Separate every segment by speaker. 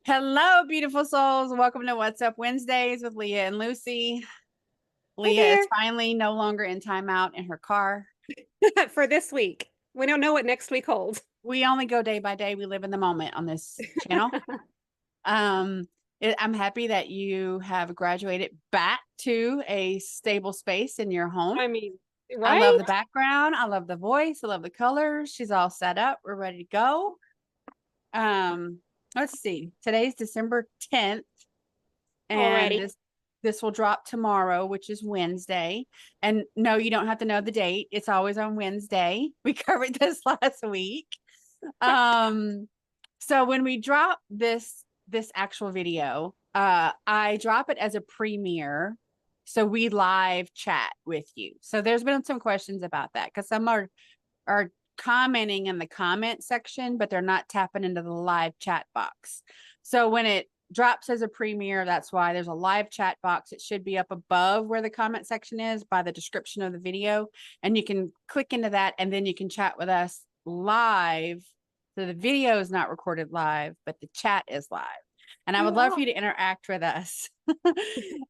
Speaker 1: Hello, beautiful souls. Welcome to What's Up Wednesdays with Leah and Lucy.
Speaker 2: Hi
Speaker 1: Leah is
Speaker 2: there.
Speaker 1: finally no longer in timeout in her car.
Speaker 2: For this week. We don't know what next week holds.
Speaker 1: We only go day by day. We live in the moment on this channel. Um, I'm happy that you have graduated back to a stable space in your home.
Speaker 2: I mean,
Speaker 1: I love
Speaker 2: right?
Speaker 1: the background. I love the voice. I love the colors. She's all set up. We're ready to go. Um, let's see. Today's December 10th. And
Speaker 2: Already.
Speaker 1: this will drop tomorrow, which is Wednesday. And no, you don't have to know the date. It's always on Wednesday. We covered this last week. Um, so when we drop this actual video, I drop it as a premiere. So we live chat with you. So there's been some questions about that because some are commenting in the comment section, but they're not tapping into the live chat box. So when it drops as a premiere, that's why there's a live chat box. It should be up above where the comment section is by the description of the video. And you can click into that and then you can chat with us live. So the video is not recorded live, but the chat is live. And I would love for you to interact with us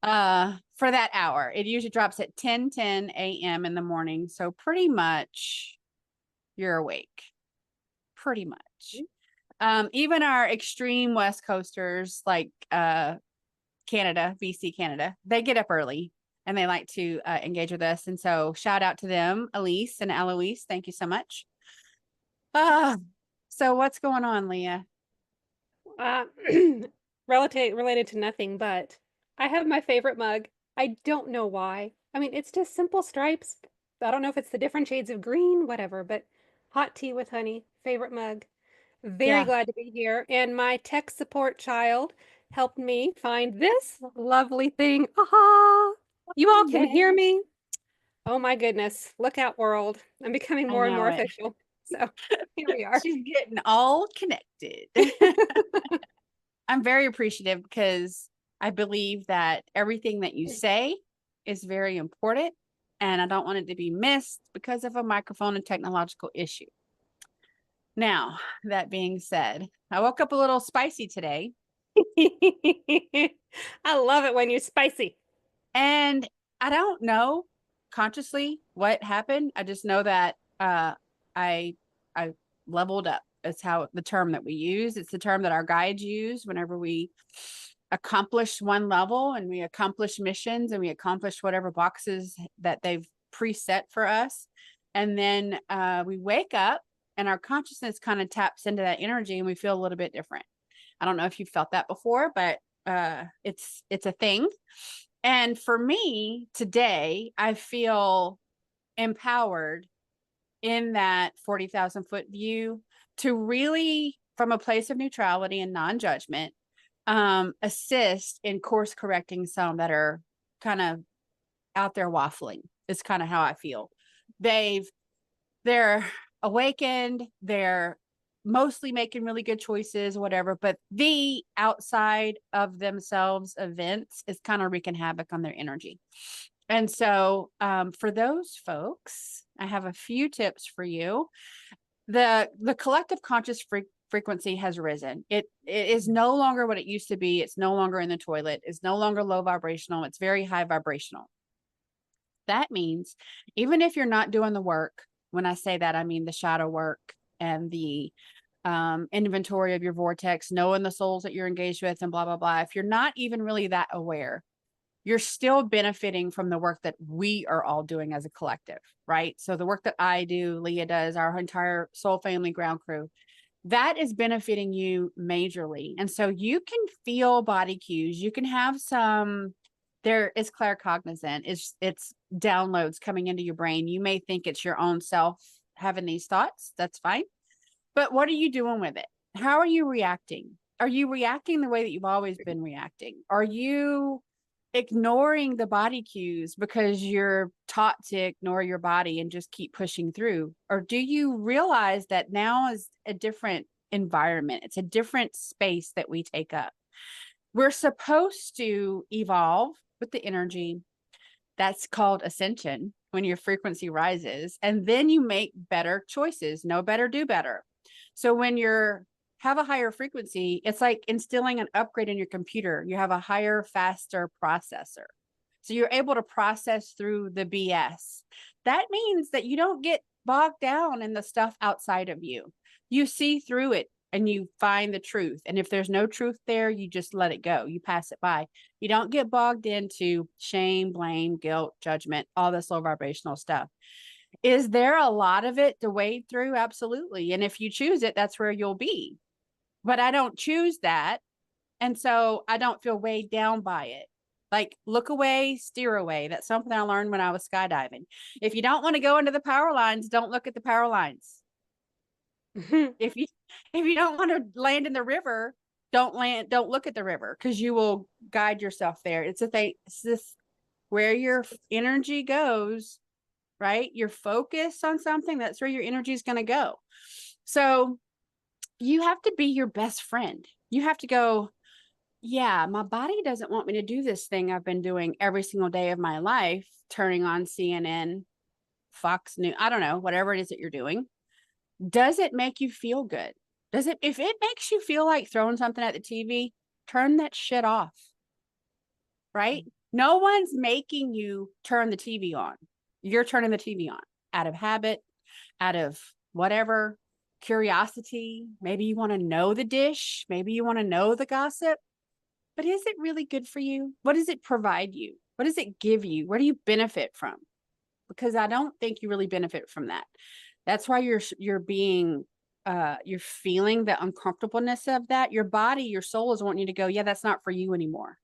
Speaker 1: for that hour. It usually drops at 10:10 a.m. in the morning. So pretty much you're awake. Pretty much. Even our extreme West Coasters like Canada, BC, Canada, they get up early and they like to engage with us. And so shout out to them, Elise and Eloise. Thank you so much. Uh, so what's going on, Leah?
Speaker 2: Uh, related to nothing, but I have my favorite mug. I don't know why. I mean, it's just simple stripes. I don't know if it's the different shades of green, whatever, but hot tea with honey, favorite mug. Very
Speaker 1: Yeah,
Speaker 2: glad to be here. And my tech support child helped me find this lovely thing. Aha! You all can hear
Speaker 1: yay.
Speaker 2: me. Oh my goodness. Look out, world. I'm becoming
Speaker 1: I
Speaker 2: more and
Speaker 1: know
Speaker 2: more
Speaker 1: it.
Speaker 2: official. So here we are.
Speaker 1: She's getting all connected. I'm very appreciative because I believe that everything that you say is very important and I don't want it to be missed because of a microphone and technological issue. Now, that being said, I woke up a little spicy today
Speaker 2: I love it when you're spicy.
Speaker 1: and I don't know consciously what happened. I just know that I I leveled up. That's how the term that we use. It's the term that our guides use whenever we accomplish one level and we accomplish missions and we accomplish whatever boxes that they've preset for us. And then we wake up and our consciousness kind of taps into that energy and we feel a little bit different. I don't know if you've felt that before, but it's a thing. And for me today, I feel empowered in that 40,000 foot view to really, from a place of neutrality and non judgment, assist in course correcting some that are kind of out there waffling. Is kind of how I feel. They've they're awakened, they're mostly making really good choices, whatever, but the outside of themselves events is kind of wreaking havoc on their energy. And so for those folks, I have a few tips for you. The collective conscious frequency has risen. It is no longer what it used to be. It's no longer in the toilet. It's no longer low vibrational. It's very high vibrational. That means even if you're not doing the work, when I say that, I mean the shadow work and the inventory of your vortex, knowing the souls that you're engaged with, and blah, blah, blah. If you're not even really that aware, you're still benefiting from the work that we are all doing as a collective, right? So the work that I do, Leah does, our entire soul family ground crew, that is benefiting you majorly. And so you can feel body cues. You can have some, there is claircognizant, it's downloads coming into your brain. You may think it's your own self having these thoughts. That's fine. But what are you doing with it? How are you reacting? Are you reacting the way that you've always been reacting? Are you ignoring the body cues because you're taught to ignore your body and just keep pushing through? Or do you realize that now is a different environment? It's a different space that we take up. We're supposed to evolve with the energy. That's called ascension when your frequency rises. And then you make better choices, know better, do better. So when you're have a higher frequency, it's like instilling an upgrade in your computer. You have a higher, faster processor. So you're able to process through the BS. That means that you don't get bogged down in the stuff outside of you. You see through it and you find the truth. And if there's no truth there, you just let it go. You pass it by. You don't get bogged into shame, blame, guilt, judgment, all this low vibrational stuff. Is there a lot of it to wade through? Absolutely. And if you choose it, that's where you'll be. But I don't choose that. And so I don't feel weighed down by it. Like, look away, steer away. That's something I learned when I was skydiving. If you don't want to go into the power lines, don't look at the power lines. If you don't want to land in the river, don't look at the river, because you will guide yourself there. It's a thing. It's this where your energy goes, right? You're focused on something, that's where your energy is going to go. So you have to be your best friend. You have to go, yeah, my body doesn't want me to do this thing I've been doing every single day of my life, turning on CNN, Fox News, I don't know, whatever it is that you're doing. Does it make you feel good? Does it, if it makes you feel like throwing something at the TV, turn that shit off, right? No one's making you turn the TV on. You're turning the TV on out of habit, out of whatever, curiosity. Maybe you want to know the dish. Maybe you want to know the gossip. But is it really good for you? What does it provide you? What does it give you? Where do you benefit from? Because I don't think you really benefit from that. That's why you're being you're feeling the uncomfortableness of that. Your body, your soul is wanting you to go, yeah, that's not for you anymore.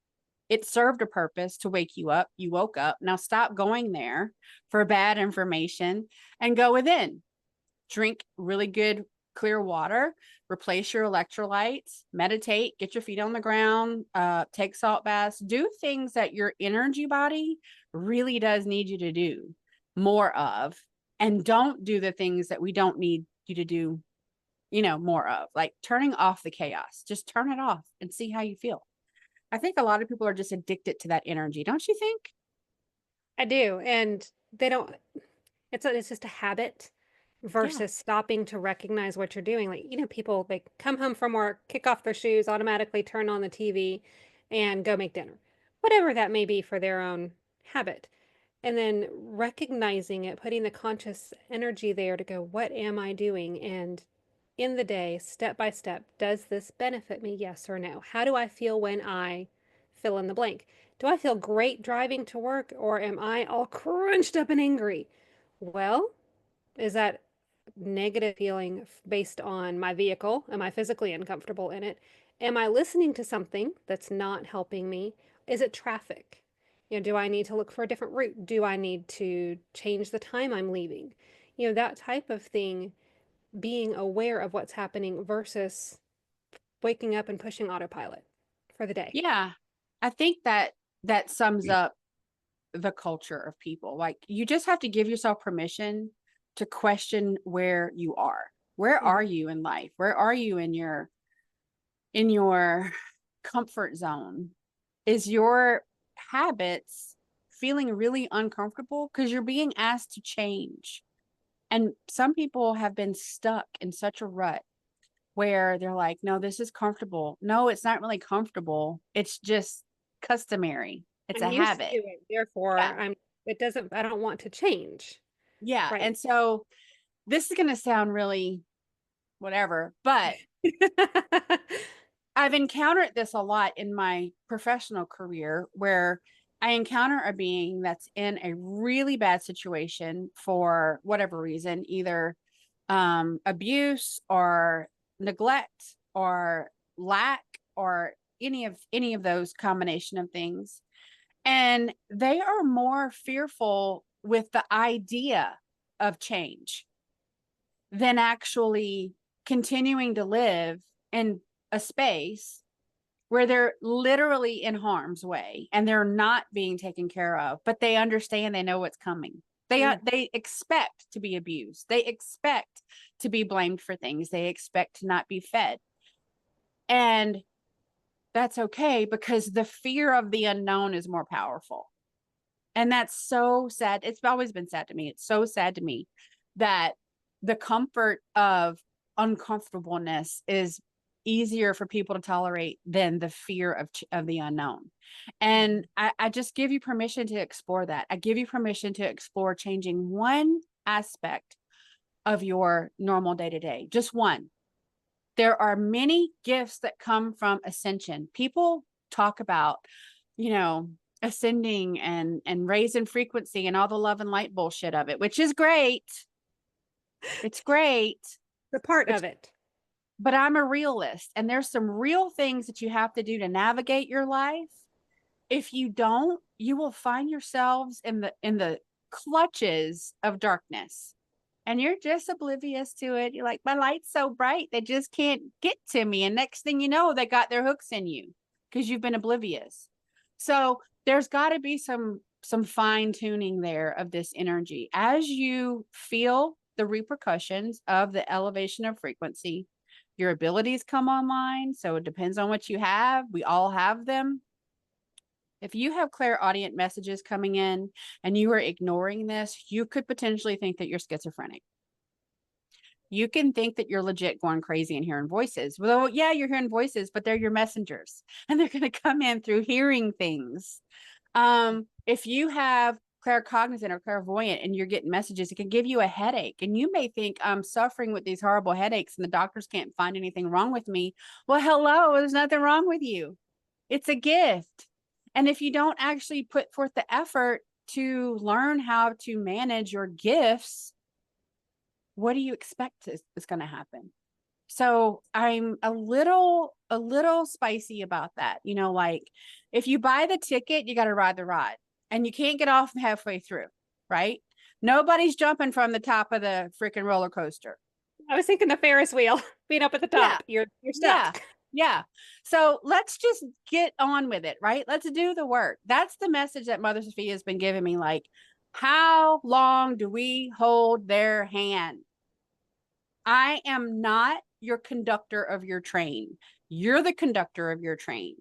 Speaker 1: It served a purpose to wake you up. You woke up. Now stop going there for bad information and go within. Drink really good, clear water, replace your electrolytes, meditate, get your feet on the ground, take salt baths, do things that your energy body really does need you to do more of, and don't do the things that we don't need you to do, more of, like turning off the chaos. Just turn it off and see how you feel. I think a lot of people are just addicted to that energy. Don't you think?
Speaker 2: I do, and they don't it's just a habit
Speaker 1: Yeah.
Speaker 2: versus stopping to recognize what you're doing. Like, people, they come home from work, kick off their shoes, automatically turn on the TV and go make dinner. Whatever that may be for their own habit. And then recognizing it, putting the conscious energy there to go, what am I doing? And in the day, step by step, does this benefit me? Yes or no? How do I feel when I fill in the blank? Do I feel great driving to work, or am I all crunched up and angry? Well, is that negative feeling based on my vehicle? Am I physically uncomfortable in it? Am I listening to something that's not helping me? Is it traffic? Do I need to look for a different route? Do I need to change the time I'm leaving? That type of thing, being aware of what's happening versus waking up and pushing autopilot for the day.
Speaker 1: Yeah. I think that sums up the culture of people. Like, you just have to give yourself permission to question where you are. Where are
Speaker 2: Mhm.
Speaker 1: you in life? Where are you in your comfort zone? Is your habits feeling really uncomfortable because you're being asked to change? And some people have been stuck in such a rut where they're like, no, this is comfortable. No, it's not really comfortable. It's just customary. It's
Speaker 2: I'm
Speaker 1: a
Speaker 2: used
Speaker 1: habit.
Speaker 2: to it, therefore
Speaker 1: Yeah.
Speaker 2: I don't want to change.
Speaker 1: Yeah.
Speaker 2: Right.
Speaker 1: And so this is going to sound really whatever, but I've encountered this a lot in my professional career, where I encounter a being that's in a really bad situation for whatever reason, either abuse or neglect or lack or any of those combination of things. And they are more fearful with the idea of change than actually continuing to live in a space where they're literally in harm's way and they're not being taken care of, but they understand, they know what's coming.
Speaker 2: Mm.
Speaker 1: They expect to be abused. They expect to be blamed for things. They expect to not be fed. And that's okay, because the fear of the unknown is more powerful. And that's so sad. It's always been sad to me. It's so sad to me that the comfort of uncomfortableness is easier for people to tolerate than the fear of the unknown. And I just give you permission to explore that. I give you permission to explore changing one aspect of your normal day to day, just one. There are many gifts that come from ascension. People talk about, you know, ascending and raising frequency and all the love and light bullshit of it, which is great. It's great.
Speaker 2: The part
Speaker 1: But
Speaker 2: of it.
Speaker 1: but I'm a realist, and there's some real things that you have to do to navigate your life. If you don't, you will find yourselves in the clutches of darkness. And you're just oblivious to it. You're like, my light's so bright, they just can't get to me. And next thing you know, they got their hooks in you because you've been oblivious. So there's got to be some fine tuning there of this energy as you feel the repercussions of the elevation of frequency. Your abilities come online. So it depends on what you have. We all have them. If you have clairaudient messages coming in and you are ignoring this, you could potentially think that you're schizophrenic. You can think that you're legit going crazy and hearing voices. Well, yeah, you're hearing voices, but they're your messengers and they're going to come in through hearing things. If you have claircognizant or clairvoyant and you're getting messages, it can give you a headache. And you may think, I'm suffering with these horrible headaches and the doctors can't find anything wrong with me. Well, hello, there's nothing wrong with you. It's a gift. And if you don't actually put forth the effort to learn how to manage your gifts, what do you expect is going to happen? So I'm a little spicy about that. You know, like if you buy the ticket, you got to ride the ride and you can't get off halfway through, right? Nobody's jumping from the top of the freaking roller coaster.
Speaker 2: I was thinking the Ferris wheel being up at the
Speaker 1: Yeah.
Speaker 2: top. You're
Speaker 1: Yeah.
Speaker 2: stuck.
Speaker 1: Yeah. So let's just get on with it, right? Let's do the work. That's the message that Mother Sophia has been giving me. Like, how long do we hold their hand? I am not your conductor of your train. You're the conductor of your train.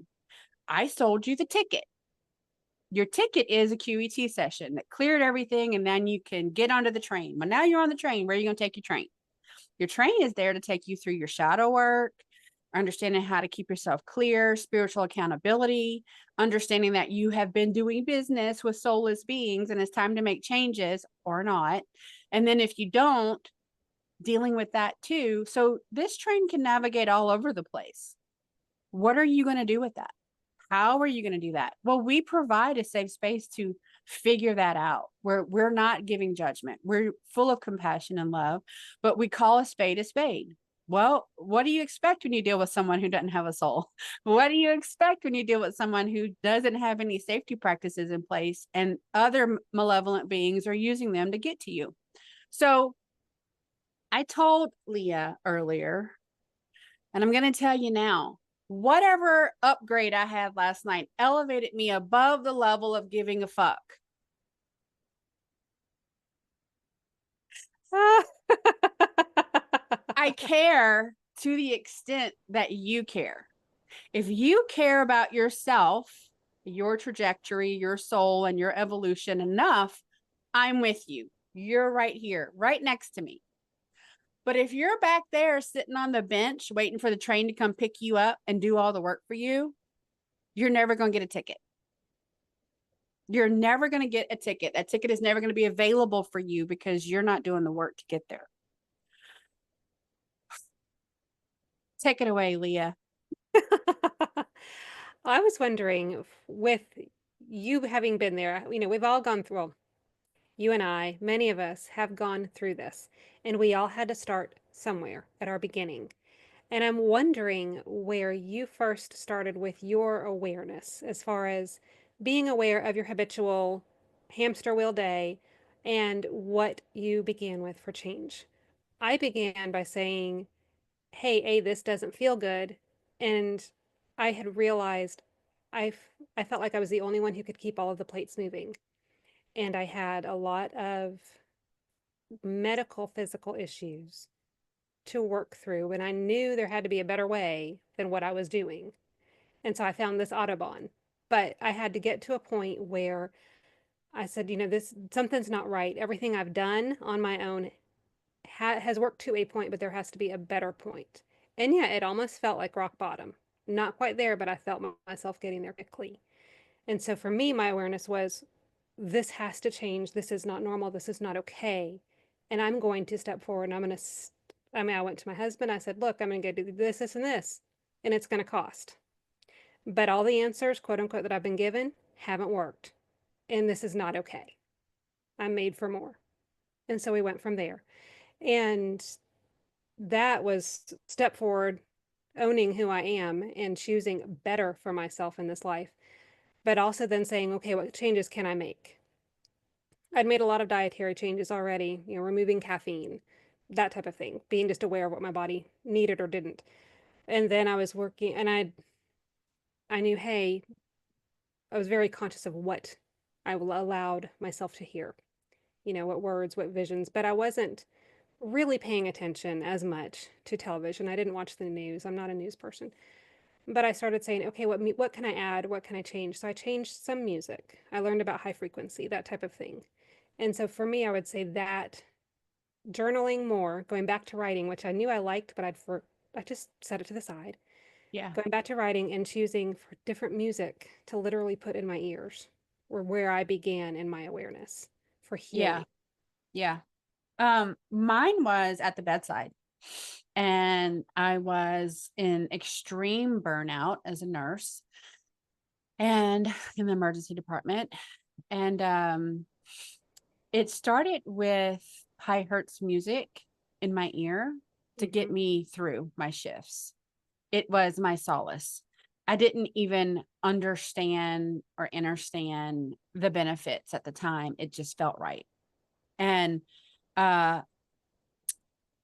Speaker 1: I sold you the ticket. Your ticket is a QET session that cleared everything, and then you can get onto the train. Well, now you're on the train. Where are you going to take your train? Your train is there to take you through your shadow work, understanding how to keep yourself clear, spiritual accountability, understanding that you have been doing business with soulless beings and it's time to make changes or not. And then if you don't, dealing with that too. So this train can navigate all over the place. What are you going to do with that? How are you going to do that? Well, we provide a safe space to figure that out. We're not giving judgment. We're full of compassion and love, but we call a spade a spade. Well, what do you expect when you deal with someone who doesn't have a soul? What do you expect when you deal with someone who doesn't have any safety practices in place and other malevolent beings are using them to get to you? So I told Leah earlier, and I'm going to tell you now, whatever upgrade I had last night elevated me above the level of giving a fuck. I care to the extent that you care. If you care about yourself, your trajectory, your soul, and your evolution enough, I'm with you. You're right here, right next to me. But if you're back there sitting on the bench waiting for the train to come pick you up and do all the work for you, you're never going to get a ticket. You're never going to get a ticket. That ticket is never going to be available for you because you're not doing the work to get there. Take it away, Leah.
Speaker 2: I was wondering, with you having been there, we've all gone through, well, you and I, many of us have gone through this, and we all had to start somewhere at our beginning. And I'm wondering where you first started with your awareness as far as being aware of your habitual hamster wheel day and what you began with for change. I began by saying, hey, this doesn't feel good. And I had realized I, I felt like I was the only one who could keep all of the plates moving. And I had a lot of medical, physical issues to work through. And I knew there had to be a better way than what I was doing. And so I found this Autobahn. But I had to get to a point where I said, this something's not right. Everything I've done on my own has worked to a point, but there has to be a better point. And yeah, it almost felt like rock bottom. Not quite there, but I felt myself getting there quickly. And so for me, my awareness was this has to change. This is not normal. This is not okay. And I'm going to step forward and I'm going to, I mean, I went to my husband. I said, look, I'm going to go do this, this, and this, and it's going to cost. But all the answers, quote unquote, that I've been given haven't worked. And this is not okay. I'm made for more. And so we went from there. And that was step forward, owning who I am and choosing better for myself in this life, but also then saying, okay, what changes can I make? I'd made a lot of dietary changes already, removing caffeine, that type of thing, being just aware of what my body needed or didn't. And then I was working and I knew, hey, I was very conscious of what I allowed myself to hear, what words, what visions, but I wasn't really paying attention as much to television. I didn't watch the news. I'm not a news person. But I started saying, okay, what can I add? What can I change? So I changed some music. I learned about high frequency, that type of thing. And so for me, I would say that journaling more, going back to writing, which I knew I liked, but I just set it to the side.
Speaker 1: Yeah.
Speaker 2: Going back to writing and choosing for different music to literally put in my ears were where I began in my awareness for
Speaker 1: Yeah.
Speaker 2: healing.
Speaker 1: Yeah. Mine was at the bedside, and I was in extreme burnout as a nurse and in the emergency department. And it started with high hertz music in my ear to get
Speaker 2: Mm-hmm.
Speaker 1: me through my shifts. It was my solace. I didn't even understand or understand the benefits at the time. It just felt right. And uh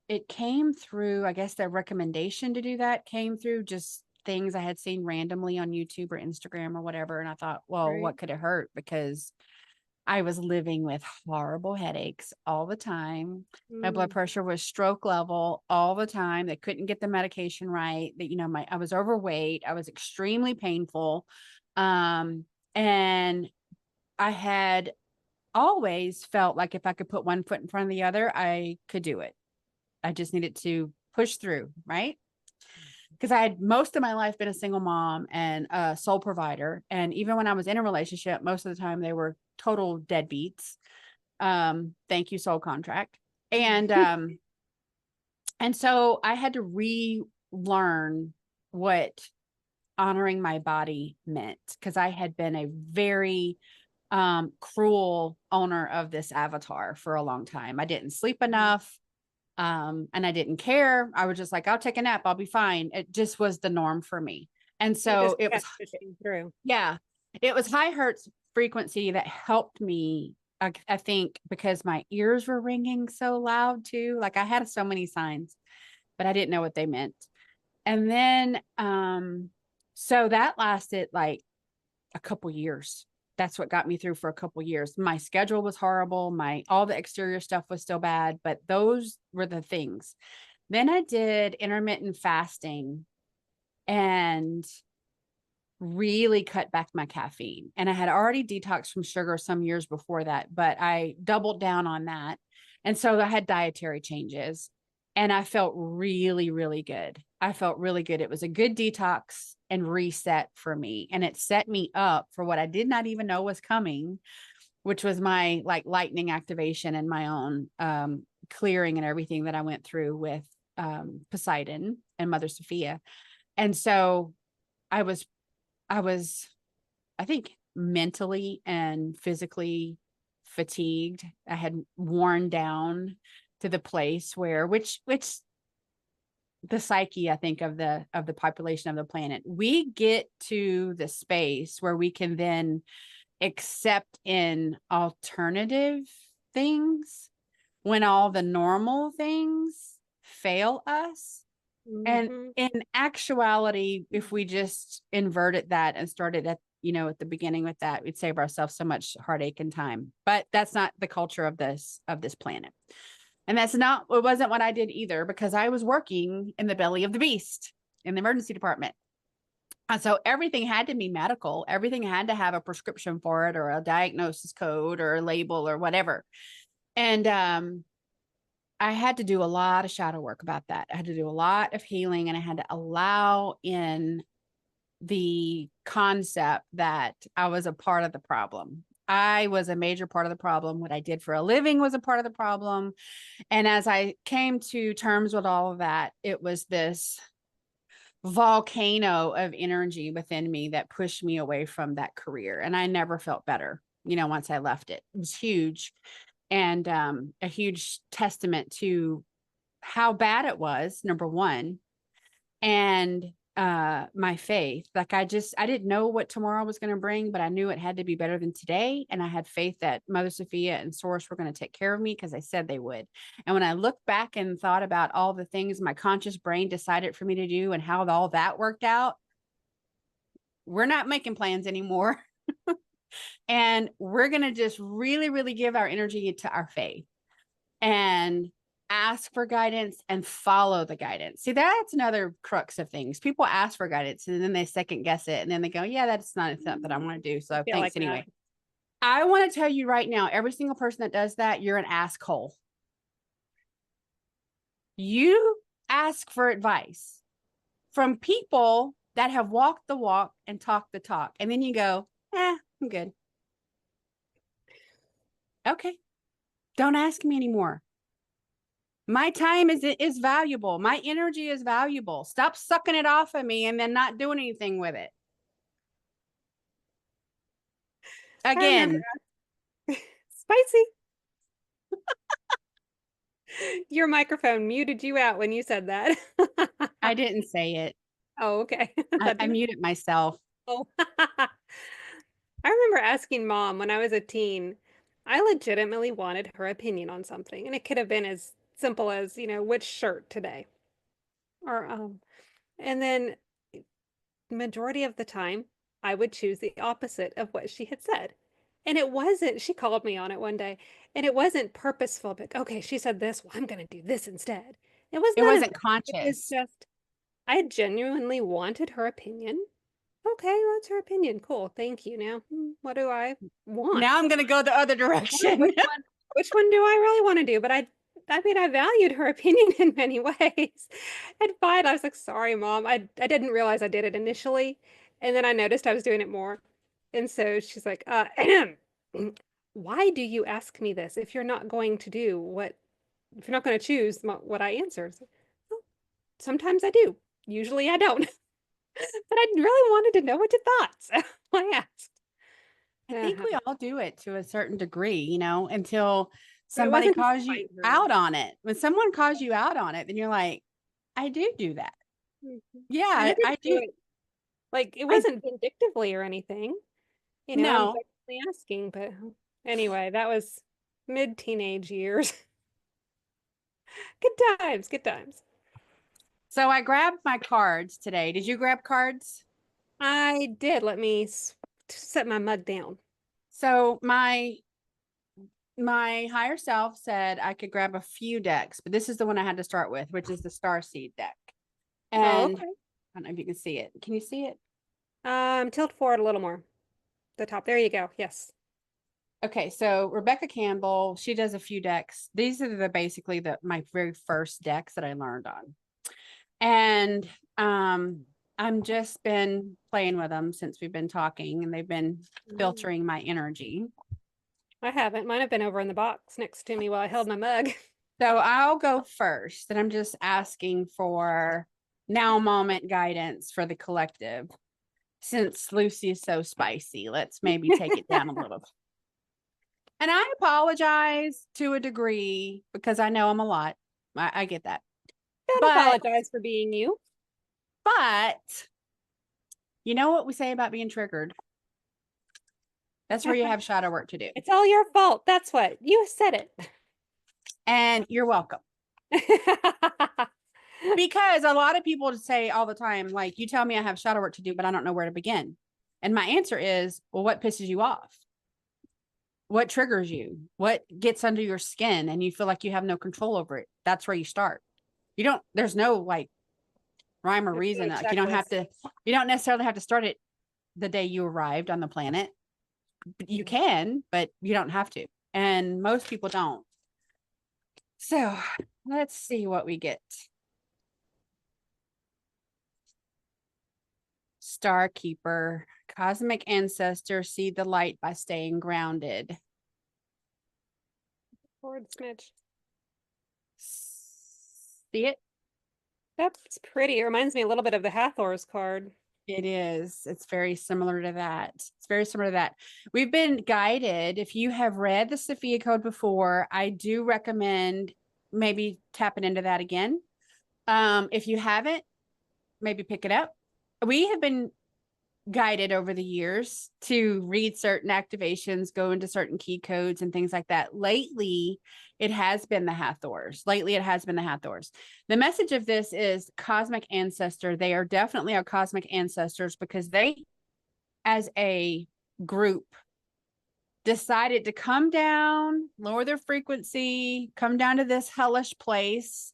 Speaker 1: it came through, I guess the recommendation to do that came through just things I had seen randomly on YouTube or Instagram or whatever. And I thought, well,
Speaker 2: Right.
Speaker 1: what could it hurt? Because I was living with horrible headaches all the time. My blood
Speaker 2: Mm.
Speaker 1: pressure was stroke level all the time. They couldn't get the medication right. That, I was overweight. I was extremely painful. Um, and I had always felt like if I could put one foot in front of the other, I could do it. I just needed to push through, right? Because I had most of my life been a single mom and a sole provider. And even when I was in a relationship, most of the time they were total deadbeats. Thank you, soul contract. And so I had to relearn what honoring my body meant, because I had been a very cruel owner of this avatar for a long time. I didn't sleep enough. And I didn't care. I was just like, I'll take a nap, I'll be fine. It just was the norm for me. And
Speaker 2: It
Speaker 1: so
Speaker 2: just
Speaker 1: it was,
Speaker 2: kept pushing through.
Speaker 1: yeah, it was high hertz frequency that helped me. I think because my ears were ringing so loud too. Like I had so many signs, but I didn't know what they meant. And then, so that lasted like a couple years. That's what got me through for a couple years. My schedule was horrible. All the exterior stuff was still bad, but those were the things. Then I did intermittent fasting and really cut back my caffeine. And I had already detoxed from sugar some years before that, but I doubled down on that. And so I had dietary changes and I felt really, really good. I felt really good. It was a good detox and reset for me. And it set me up for what I did not even know was coming, which was my like lightning activation and my own clearing and everything that I went through with Poseidon and Mother Sophia. And so I was I was, I think, mentally and physically fatigued. I had worn down to the place where, which the psyche, I think, of the population of the planet, we get to the space where we can then accept in alternative things when all the normal things fail us. And
Speaker 2: Mm-hmm.
Speaker 1: in actuality, if we just inverted that and started at the beginning with that, we'd save ourselves so much heartache and time. But that's not the culture of this planet. And it wasn't what I did either, because I was working in the belly of the beast in the emergency department. And so everything had to be medical. Everything had to have a prescription for it or a diagnosis code or a label or whatever. And I had to do a lot of shadow work about that. I had to do a lot of healing, and I had to allow in the concept that I was a part of the problem. I was a major part of the problem. What I did for a living was a part of the problem. And as I came to terms with all of that, it was this volcano of energy within me that pushed me away from that career. And I never felt better, once I left it. It was huge, and a huge testament to how bad it was, number one, and my faith. Like, I didn't know what tomorrow was going to bring, but I knew it had to be better than today, and I had faith that Mother Sophia and Source were going to take care of me, because they said they would. And when I looked back and thought about all the things my conscious brain decided for me to do and how all that worked out, we're not making plans anymore. And we're going to just really, really give our energy to our faith and ask for guidance and follow the guidance. See, that's another crux of things. People ask for guidance and then they second guess it. And then they go, yeah, that's not something I want to do.
Speaker 2: I
Speaker 1: So
Speaker 2: feel
Speaker 1: thanks
Speaker 2: like
Speaker 1: anyway.
Speaker 2: that.
Speaker 1: I want to tell you right now, every single person that does that, you're an asshole. You ask for advice from people that have walked the walk and talked the talk. And then you go, I'm good. Okay. Don't ask me anymore. My time is valuable. My energy is valuable. Stop sucking it off of me and then not doing anything with it.
Speaker 2: I remember
Speaker 1: Again,
Speaker 2: spicy. Your microphone muted you out when you said that.
Speaker 1: I didn't say it.
Speaker 2: Oh, okay.
Speaker 1: I muted myself.
Speaker 2: Oh. I remember asking mom when I was a teen. I legitimately wanted her opinion on something, and it could have been as simple as, which shirt today. Or and then majority of the time, I would choose the opposite of what she had said. And it wasn't, she called me on it one day, and it wasn't purposeful, but okay, she said this, well, I'm going to do this instead. It was
Speaker 1: It
Speaker 2: none of
Speaker 1: wasn't
Speaker 2: that. It was
Speaker 1: conscious.
Speaker 2: just, I genuinely wanted her opinion. Okay, that's her opinion. Cool. Thank you. Now, what do I want?
Speaker 1: Now I'm going to go the other
Speaker 2: Yeah,
Speaker 1: direction.
Speaker 2: which one do I really want to do? But I mean, I valued her opinion in many ways. And fine, I was like, sorry, mom. I didn't realize I did it initially. And then I noticed I was doing it more. And so she's like, why do you ask me this if you're not going to do if you're not going to choose what I answer? So, well, sometimes I do. Usually I don't. But I really wanted to know what you thought. So I asked.
Speaker 1: I think we all do it to a certain degree, until
Speaker 2: But it
Speaker 1: somebody
Speaker 2: wasn't to
Speaker 1: calls you
Speaker 2: spite her.
Speaker 1: out on it. When someone calls you out on it, then you're like, I do that.
Speaker 2: Mhm. And
Speaker 1: Yeah,
Speaker 2: I didn't
Speaker 1: I
Speaker 2: do
Speaker 1: do.
Speaker 2: it like it
Speaker 1: I
Speaker 2: wasn't vindictively or anything. I'm
Speaker 1: no.
Speaker 2: technically asking, but anyway, that was mid-teenage years. Good times, good times.
Speaker 1: So I grabbed my cards today. Did you grab cards?
Speaker 2: I did. Let me set my mug down.
Speaker 1: So my higher self said I could grab a few decks, but this is the one I had to start with, which is the Star Seed deck.
Speaker 2: Oh,
Speaker 1: And
Speaker 2: okay.
Speaker 1: I don't know if you can see it. Can you see it?
Speaker 2: Tilt forward a little more. The top. There you go. Yes.
Speaker 1: Okay, so Rebecca Campbell, she does a few decks. These are basically my very first decks that I learned on. And I'm just been playing with them since we've been talking, and they've been filtering my energy.
Speaker 2: I haven't. Mine have been over in the box next to me while I held my mug.
Speaker 1: So I'll go first, and I'm just asking for now moment guidance for the collective. Since Lucy is so spicy, let's maybe take it down a little. And I apologize to a degree because I know I'm a lot. I get that.
Speaker 2: Don't
Speaker 1: But
Speaker 2: apologize for being you.
Speaker 1: but you know what we say about being triggered? That's where you have shadow work to do.
Speaker 2: It's all your fault. That's what. You said it.
Speaker 1: And you're welcome. Because a lot of people say all the time, like, you tell me I have shadow work to do, but I don't know where to begin. And my answer is, well, what pisses you off? What triggers you? What gets under your skin and you feel like you have no control over it? That's where you start. There's no like rhyme or reason. Like, you don't necessarily have to start it the day you arrived on the planet. You can, but you don't have to. And most people don't. So let's see what we get. Star Keeper, cosmic ancestor, see the light by staying grounded.
Speaker 2: Forward smidge.
Speaker 1: See it?
Speaker 2: That's pretty. It reminds me a little bit of the Hathor's card.
Speaker 1: It is. It's very similar to that. It's very similar to that. We've been guided. If you have read the Sophia Code before, I do recommend maybe tapping into that again. If you haven't, maybe pick it up. We have been guided over the years to read certain activations, go into certain key codes and things like that. Lately, it has been the Hathors. The message of this is cosmic ancestor. They are definitely our cosmic ancestors because they, as a group, decided to come down, lower their frequency, come down to this hellish place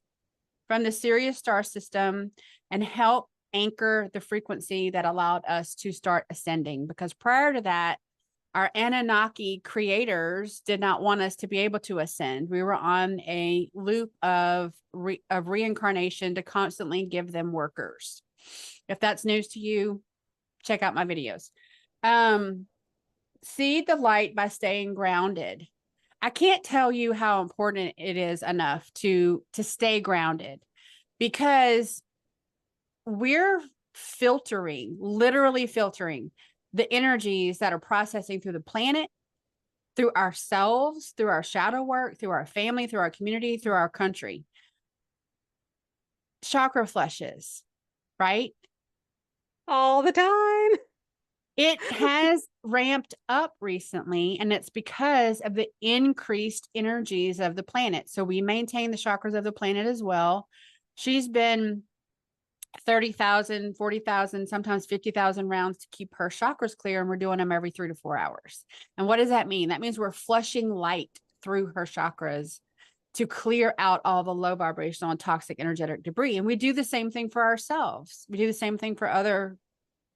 Speaker 1: from the Sirius star system and help anchor the frequency that allowed us to start ascending. Because prior to that, our Anunnaki creators did not want us to be able to ascend. We were on a loop of reincarnation to constantly give them workers. If that's news to you, check out my videos. See the light by staying grounded. I can't tell you how important it is enough to stay grounded because we're filtering, literally filtering the energies that are processing through the planet, through ourselves, through our shadow work, through our family, through our community, through our country. Chakra flushes, right?
Speaker 2: All the time.
Speaker 1: It has ramped up recently, and it's because of the increased energies of the planet. So we maintain the chakras of the planet as well. She's been 30,000, 40,000, sometimes 50,000 rounds to keep her chakras clear. And we're doing them every 3 to 4 hours. And what does that mean? That means we're flushing light through her chakras to clear out all the low vibrational and toxic energetic debris. And we do the same thing for ourselves. We do the same thing for other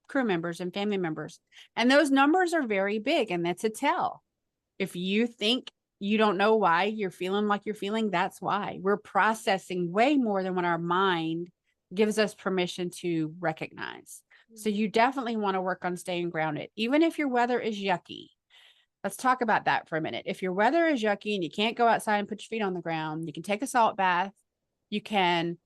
Speaker 1: crew members and family members. And those numbers are very big. And that's a tell. If you think you don't know why you're feeling like you're feeling, that's why. We're processing way more than what our mind gives us permission to recognize. So you definitely want to work on staying grounded, even if your weather is yucky. Let's talk about that for a minute. If your weather is yucky and you can't go outside and put your feet on the ground, you can take a salt bath. You can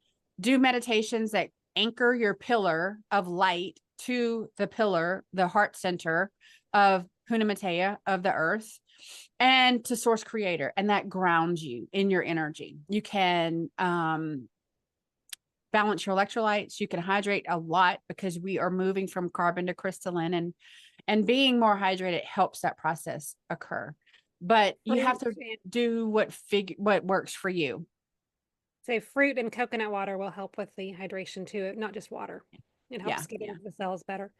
Speaker 1: do meditations that anchor your pillar of light to the pillar, the heart center of Hunamatea, of the earth, and to source creator. And that grounds you in your energy. You can balance your electrolytes. You can hydrate a lot because we are moving from carbon to crystalline, and being more hydrated helps that process occur. But you have to do what works for you.
Speaker 2: Say fruit and coconut water will help with the hydration too, not just water. It helps get into the cells better.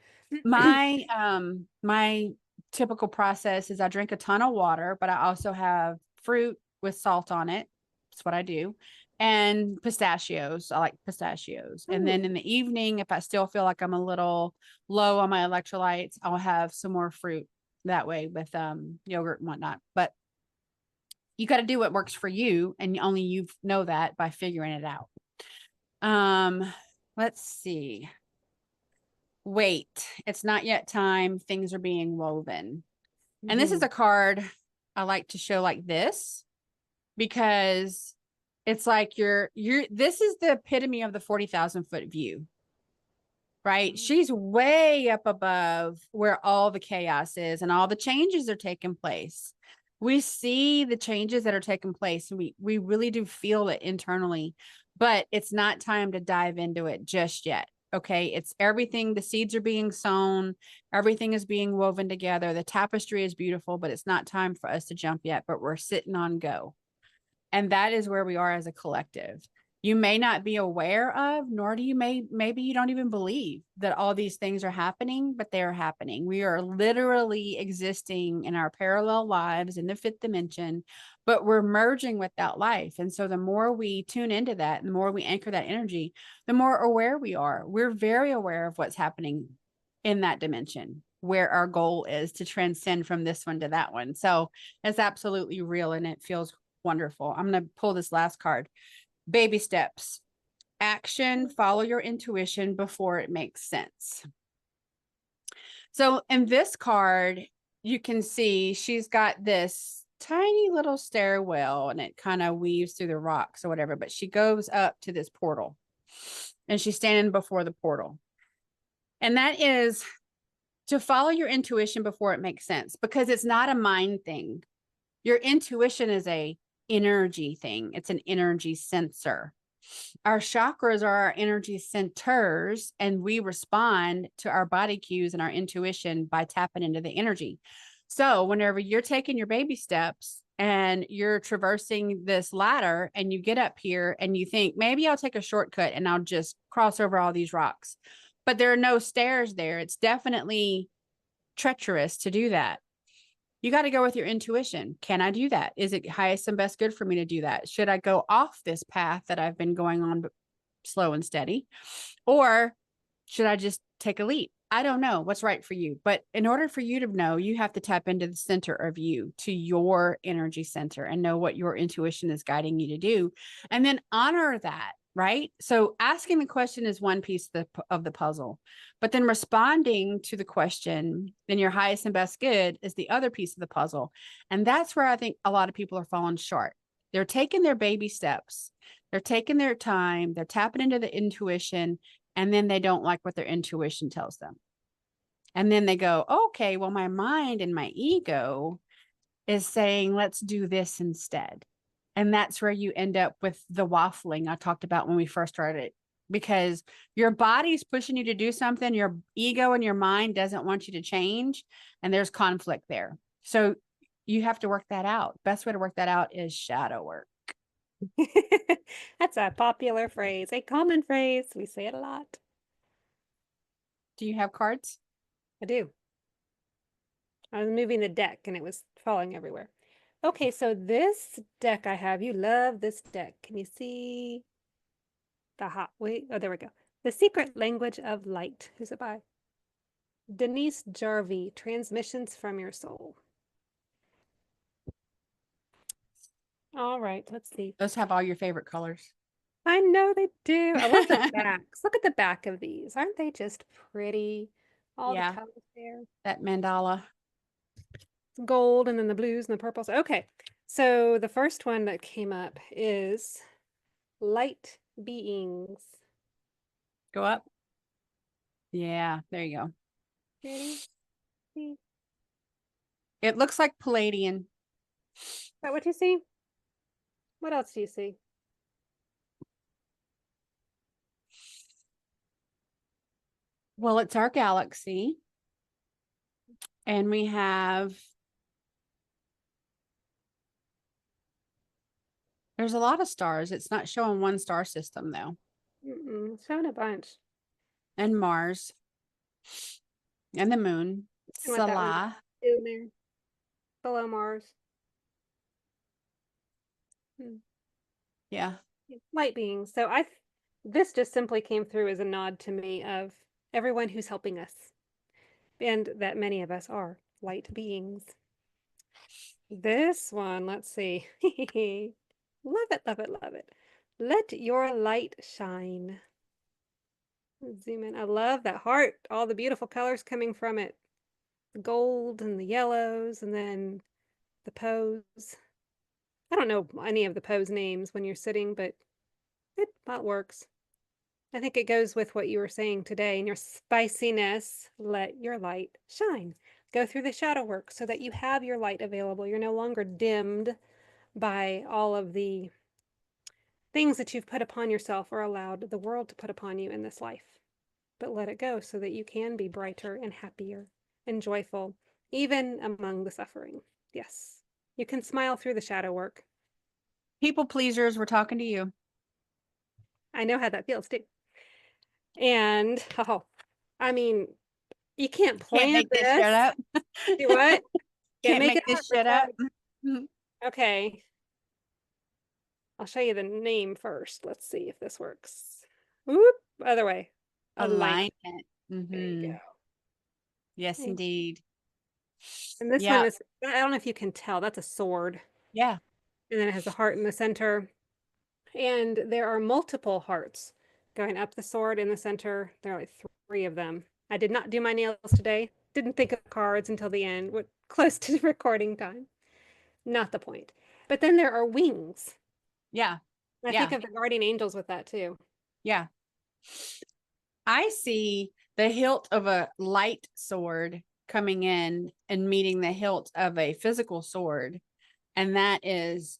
Speaker 1: My typical process is I drink a ton of water, but I also have fruit with salt on it. That's what I do. And pistachios. I like pistachios. Ooh. And then in the evening, if I still feel like I'm a little low on my electrolytes, I'll have some more fruit that way with yogurt and whatnot. But you got to do what works for you, and only you know that by figuring it out. Let's see. Wait, it's not yet time. Things are being woven. And this is a card I like to show like this because it's like this is the epitome of the 40,000 foot view, right? She's way up above where all the chaos is and all the changes are taking place. We see the changes that are taking place. And we really do feel it internally, but it's not time to dive into it just yet. Okay. It's everything. The seeds are being sown. Everything is being woven together. The tapestry is beautiful, but it's not time for us to jump yet, but we're sitting on go. And that is where we are as a collective. You may not be aware of, nor do you maybe you don't even believe that all these things are happening, but they're happening. We are literally existing in our parallel lives in the fifth dimension, but we're merging with that life. And so the more we tune into that, the more we anchor that energy, the more aware we are. We're very aware of what's happening in that dimension, where our goal is to transcend from this one to that one. So it's absolutely real, and it feels wonderful. I'm going to pull this last card. Baby steps. Action, follow your intuition before it makes sense. So in this card, you can see she's got this tiny little stairwell and it kind of weaves through the rocks or whatever, but she goes up to this portal and she's standing before the portal. And that is to follow your intuition before it makes sense, because it's not a mind thing. Your intuition is a energy thing. It's an energy sensor. Our chakras are our energy centers, and we respond to our body cues and our intuition by tapping into the energy. So whenever you're taking your baby steps and you're traversing this ladder and you get up here and you think, maybe I'll take a shortcut and I'll just cross over all these rocks, but there are no stairs there. It's definitely treacherous to do that. You got to go with your intuition. Can I do that? Is it highest and best good for me to do that? Should I go off this path that I've been going on slow and steady? Or should I just take a leap? I don't know what's right for you. But in order for you to know, you have to tap into the center of you, to your energy center, and know what your intuition is guiding you to do. And then honor that, right? So asking the question is one piece of the puzzle, but then responding to the question in your highest and best good is the other piece of the puzzle. And that's where I think a lot of people are falling short. They're taking their baby steps. They're taking their time. They're tapping into the intuition, and then they don't like what their intuition tells them. And then they go, okay, well, my mind and my ego is saying, let's do this instead. And that's where you end up with the waffling I talked about when we first started, because your body's pushing you to do something. Your ego and your mind doesn't want you to change. And there's conflict there. So you have to work that out. Best way to work that out is shadow work.
Speaker 2: That's a popular phrase, a common phrase. We say it a lot.
Speaker 1: Do you have cards?
Speaker 2: I do. I was moving the deck and it was falling everywhere. Okay, so this deck I have, you love this deck. Can you see the hot? Wait, oh, there we go. The Secret Language of Light. Who's it by? Denise Jarvie, Transmissions from Your Soul. All right, let's see.
Speaker 1: Those have all your favorite colors.
Speaker 2: I know they do. I love the backs. Look at the back of these. Aren't they just pretty? All the
Speaker 1: Yeah,
Speaker 2: colors there.
Speaker 1: that mandala.
Speaker 2: Gold and then the blues and the purples. Okay, so the first one that came up is light beings.
Speaker 1: Go up. Yeah, there you go.
Speaker 2: Ready? See? Is
Speaker 1: It looks like Palladian.
Speaker 2: that what you see? What else do you see?
Speaker 1: Well, it's our galaxy. And we have, there's a lot of stars. It's not showing one star system though.
Speaker 2: It's showing a bunch.
Speaker 1: And Mars and the moon.
Speaker 2: I want that one
Speaker 1: Salah.
Speaker 2: in there. Below Mars.
Speaker 1: Yeah.
Speaker 2: Light beings. So this just simply came through as a nod to me of everyone who's helping us, and that many of us are light beings. This one, let's see. Love it, love it, love it. Let your light shine. Zoom in. I love that heart, all the beautiful colors coming from it. The gold and the yellows, and then the pose. I don't know any of the pose names when you're sitting, but that works. I think it goes with what you were saying today. In your spiciness, let your light shine. Go through the shadow work so that you have your light available. You're no longer dimmed by all of the things that you've put upon yourself or allowed the world to put upon you in this life. But let it go so that you can be brighter and happier and joyful, even among the suffering. Yes, you can smile through the shadow work.
Speaker 1: People pleasers, we're talking to you.
Speaker 2: I know how that feels too. And, oh, I mean, you can't plan
Speaker 1: Can't make this shit
Speaker 2: this.
Speaker 1: up.
Speaker 2: Do what?
Speaker 1: Can't make
Speaker 2: it
Speaker 1: this
Speaker 2: up,
Speaker 1: shit up.
Speaker 2: Okay. I'll show you the name first. Let's see if this works. Whoop, other way. Alignment.
Speaker 1: Alignment.
Speaker 2: There you go.
Speaker 1: Yes,
Speaker 2: Nice.
Speaker 1: indeed.
Speaker 2: And this one
Speaker 1: Yeah.
Speaker 2: is, I don't know if you can tell, that's a sword.
Speaker 1: Yeah.
Speaker 2: and then it has a heart in the center. And there are multiple hearts going up the sword in the center. There are like three of them. I did not do my nails today. Didn't think of cards until the end, close to the recording time. Not the point. But then there are wings.
Speaker 1: Yeah.
Speaker 2: I think
Speaker 1: Yeah.
Speaker 2: of the guardian angels with that too.
Speaker 1: Yeah. I see the hilt of a light sword coming in and meeting the hilt of a physical sword. And that is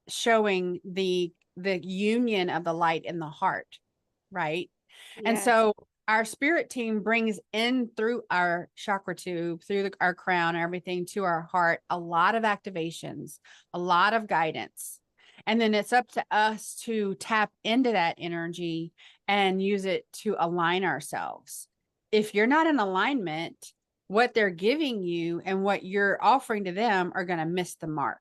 Speaker 1: showing the union of the light and the heart, right? And
Speaker 2: Yes.
Speaker 1: so our spirit team brings in through our chakra tube, through our crown, everything to our heart, a lot of activations, a lot of guidance. And then it's up to us to tap into that energy and use it to align ourselves. If you're not in alignment, what they're giving you and what you're offering to them are going to miss the mark.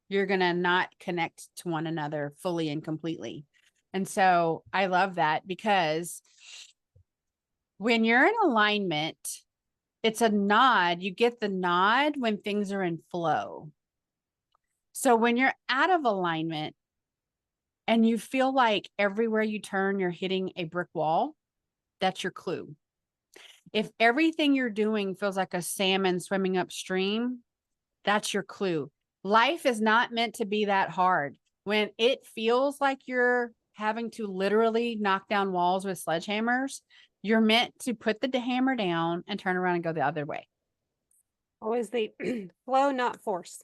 Speaker 1: You're going to not connect to one another fully and completely. And so I love that, because when you're in alignment, it's a nod. You get the nod when things are in flow. So when you're out of alignment and you feel like everywhere you turn, you're hitting a brick wall, that's your clue. If everything you're doing feels like a salmon swimming upstream, that's your clue. Life is not meant to be that hard. When it feels like you're having to literally knock down walls with sledgehammers, you're meant to put the hammer down and turn around and go the other way.
Speaker 2: Always the flow, not force.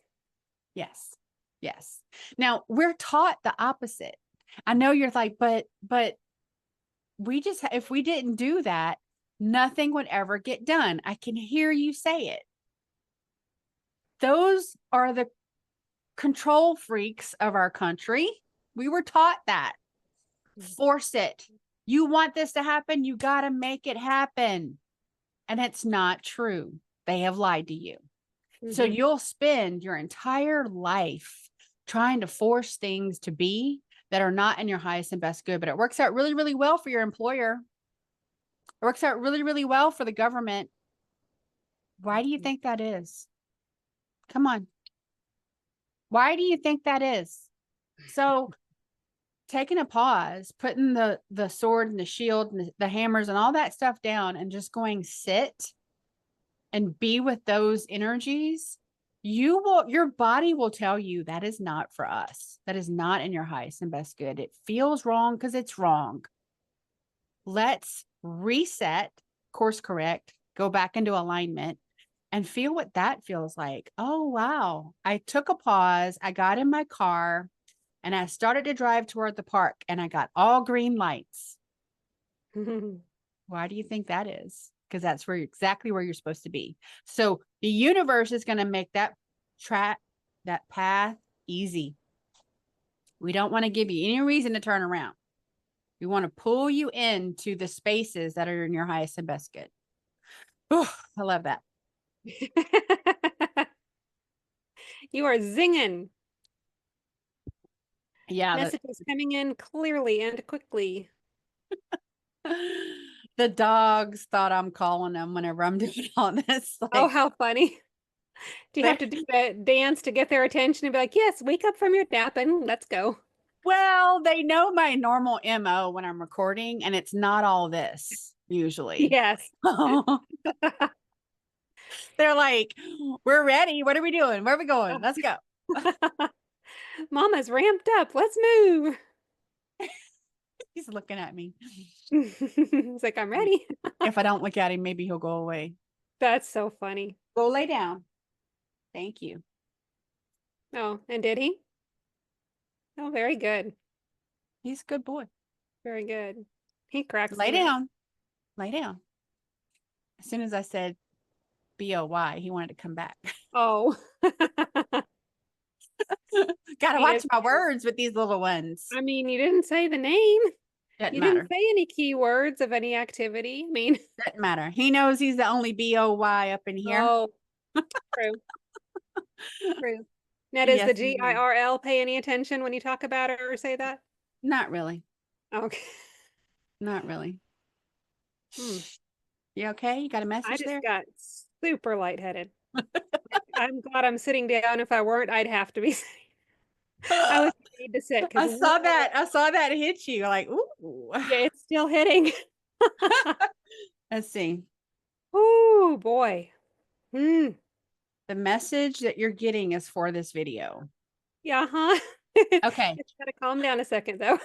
Speaker 1: Yes. Yes. Now, we're taught the opposite. I know you're like, but we just, if we didn't do that, nothing would ever get done. I can hear you say it. Those are the control freaks of our country. We were taught that. Force it. You want this to happen, you got to make it happen. And it's not true. They have lied to you. So you'll spend your entire life trying to force things to be that are not in your highest and best good, but it works out really, really well for your employer. It works out really, really well for the government. Why do you think that is? Come on. Why do you think that is? So taking a pause, putting the sword and the shield and the hammers and all that stuff down and just going sit and be with those energies, your body will tell you that is not for us. That is not in your highest and best good. It feels wrong because it's wrong. Let's reset, course correct, go back into alignment and feel what that feels like. Oh, wow. I took a pause. I got in my car and I started to drive toward the park and I got all green lights. Why do you think that is? Because that's exactly where you're supposed to be. So the universe is going to make that that path easy. We don't want to give you any reason to turn around. We want to pull you into the spaces that are in your highest and best good. Oh, I love that.
Speaker 2: You are zinging.
Speaker 1: Yeah.
Speaker 2: Messages coming in clearly and quickly.
Speaker 1: The dogs thought I'm calling them whenever I'm doing all this.
Speaker 2: Oh,
Speaker 1: Like,
Speaker 2: how funny. Do you have to do that dance to get their attention and be like, yes, wake up from your nap and let's go?
Speaker 1: well, they know my normal MO when I'm recording, and it's not all this usually.
Speaker 2: Yes.
Speaker 1: They're like, we're ready. What are we doing? Where are we going? Let's go.
Speaker 2: Mama's ramped up. Let's move.
Speaker 1: He's looking at me.
Speaker 2: It's like, I'm ready.
Speaker 1: If I don't look at him, maybe he'll go away.
Speaker 2: That's so funny.
Speaker 1: Go lay down. Thank you.
Speaker 2: Oh, and did he? Oh, very good.
Speaker 1: He's a good boy.
Speaker 2: Very good. He cracks
Speaker 1: Lay
Speaker 2: me up.
Speaker 1: down. Lay down. As soon as I said BOY, he wanted to come back.
Speaker 2: Oh.
Speaker 1: Gotta
Speaker 2: He
Speaker 1: watch
Speaker 2: is
Speaker 1: my
Speaker 2: cute.
Speaker 1: words with these little ones.
Speaker 2: I mean, you didn't say the name.
Speaker 1: Doesn't
Speaker 2: You didn't
Speaker 1: matter.
Speaker 2: say any keywords of any activity. I mean,
Speaker 1: Doesn't matter. He knows he's the only BOY up in here.
Speaker 2: oh, true, true. Now, does
Speaker 1: Yes,
Speaker 2: the
Speaker 1: he is.
Speaker 2: GIRL pay any attention when you talk about it or say that?
Speaker 1: Not really.
Speaker 2: Okay.
Speaker 1: Not really.
Speaker 2: Hmm.
Speaker 1: You okay? You got a
Speaker 2: I
Speaker 1: message
Speaker 2: just
Speaker 1: there?
Speaker 2: got super lightheaded. I'm glad I'm sitting down. If I weren't, I'd have to be sitting. I was afraid to sit because
Speaker 1: I saw that. I saw that hit you. Like, ooh.
Speaker 2: yeah, it's still hitting.
Speaker 1: Let's see.
Speaker 2: Oh boy. Hmm.
Speaker 1: The message that you're getting is for this video.
Speaker 2: Yeah, huh?
Speaker 1: Okay.
Speaker 2: It's gotta calm down a second though.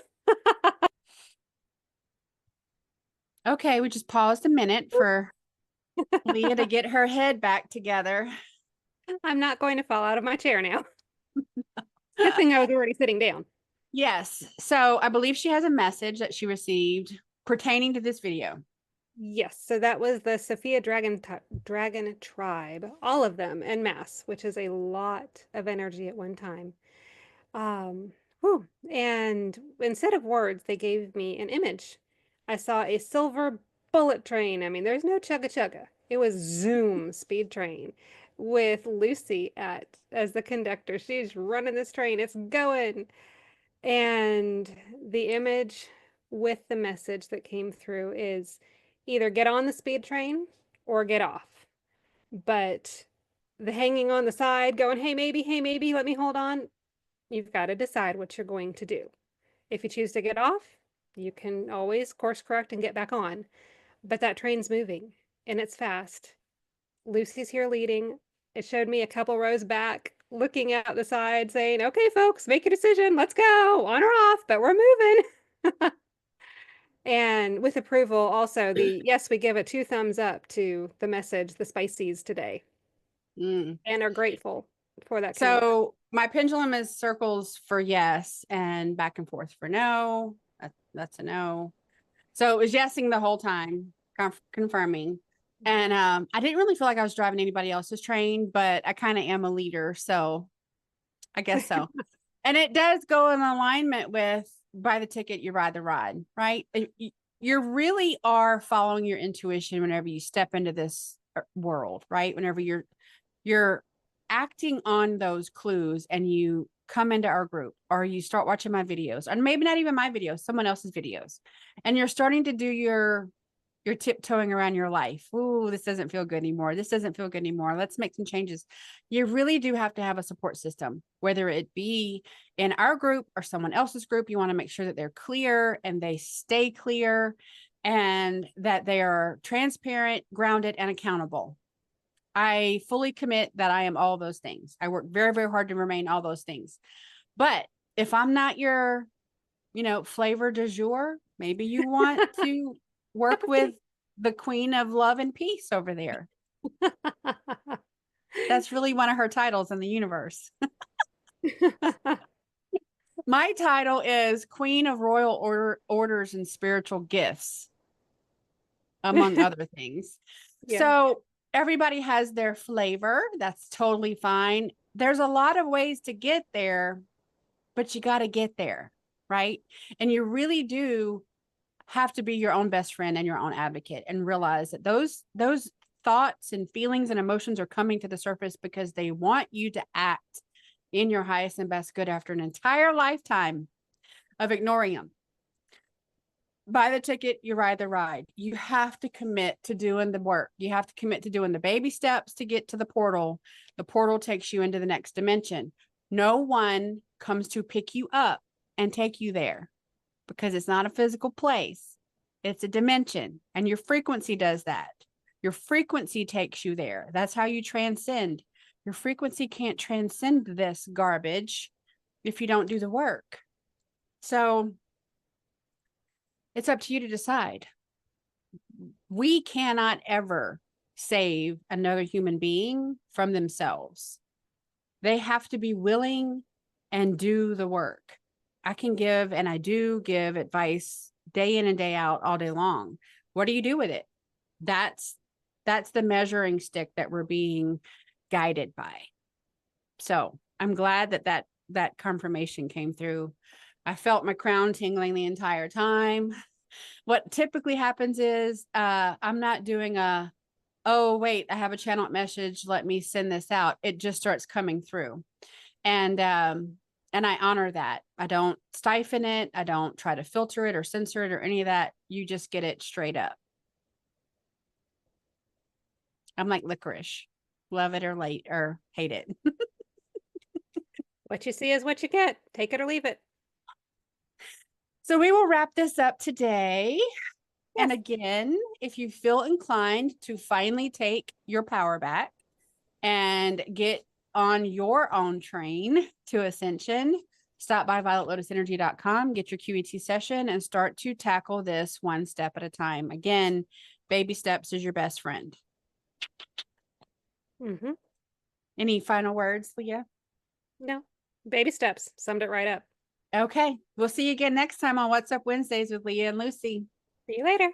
Speaker 1: Okay. We just paused a minute for Leah to get her head back together.
Speaker 2: I'm not going to fall out of my chair now. Good thing I was already sitting down.
Speaker 1: Yes. So I believe she has a message that she received pertaining to this video.
Speaker 2: Yes, so that was the Sophia Dragon tribe, all of them en masse, which is a lot of energy at one time. And instead of words, they gave me an image. I saw a silver bullet train. I mean, there's no chugga chugga. It was Zoom speed train with Lucy at as the conductor. She's running this train. It's going. And the image with the message that came through is either get on the speed train or get off. But the hanging on the side, going, hey, maybe, let me hold on, you've got to decide what you're going to do. If you choose to get off, you can always course correct and get back on. But that train's moving and it's fast. Lucy's here leading. It showed me a couple rows back, looking out the side, saying, okay, folks, make your decision. Let's go on or off, but we're moving. And with approval, also the yes, we give it 2 thumbs up to the message, the spices today,
Speaker 1: Mm.
Speaker 2: and are grateful for that connection.
Speaker 1: So my pendulum is circles for yes and back and forth for no. That's a no. So it was yesing the whole time, confirming. And I didn't really feel like I was driving anybody else's train, but I kind of am a leader. So I guess so. And it does go in alignment with buy the ticket, you ride the ride, right? You really are following your intuition whenever you step into this world, right? Whenever you're acting on those clues and you come into our group or you start watching my videos, and maybe not even my videos, someone else's videos, and you're starting to do your tiptoeing around your life. Ooh, this doesn't feel good anymore. This doesn't feel good anymore. Let's make some changes. You really do have to have a support system, whether it be in our group or someone else's group. You want to make sure that they're clear and they stay clear and that they are transparent, grounded, and accountable. I fully commit that I am all those things. I work very, very hard to remain all those things. But if I'm not your, flavor du jour, maybe you want to work with the queen of love and peace over there. That's really one of her titles in the universe. My title is Queen of Royal Orders and Spiritual Gifts, among other things.
Speaker 2: Yeah.
Speaker 1: So everybody has their flavor. That's totally fine. There's a lot of ways to get there, but you got to get there, right? And you really do have to be your own best friend and your own advocate and realize that those thoughts and feelings and emotions are coming to the surface because they want you to act in your highest and best good after an entire lifetime of ignoring them. Buy the ticket, you ride the ride. You have to commit to doing the work. You have to commit to doing the baby steps to get to the portal. The portal takes you into the next dimension. No one comes to pick you up and take you there because it's not a physical place. It's a dimension, and your frequency does that. Your frequency takes you there. That's how you transcend. Your frequency can't transcend this garbage if you don't do the work. So it's up to you to decide. We cannot ever save another human being from themselves. They have to be willing and do the work. I can give, and I do give advice day in and day out, all day long. What do you do with it? That's the measuring stick that we're being guided by. So I'm glad that confirmation came through. I felt my crown tingling the entire time. What typically happens is I'm not doing oh, wait, I have a channel message. Let me send this out. It just starts coming through. And I honor that. I don't stifle it. I don't try to filter it or censor it or any of that. You just get it straight up. I'm like licorice. Love it or hate it.
Speaker 2: What you see is what you get. Take it or leave it.
Speaker 1: So we will wrap this up today. And
Speaker 2: Yes.
Speaker 1: again, if you feel inclined to finally take your power back and get on your own train to ascension, stop by violetlotusenergy.com, get your QET session, and start to tackle this one step at a time. Again, baby steps is your best friend.
Speaker 2: Mm-hmm.
Speaker 1: Any final words, Leah?
Speaker 2: No. Baby steps. Summed it right up.
Speaker 1: Okay. We'll see you again next time on What's Up Wednesdays with Leah and Lucy.
Speaker 2: See you later.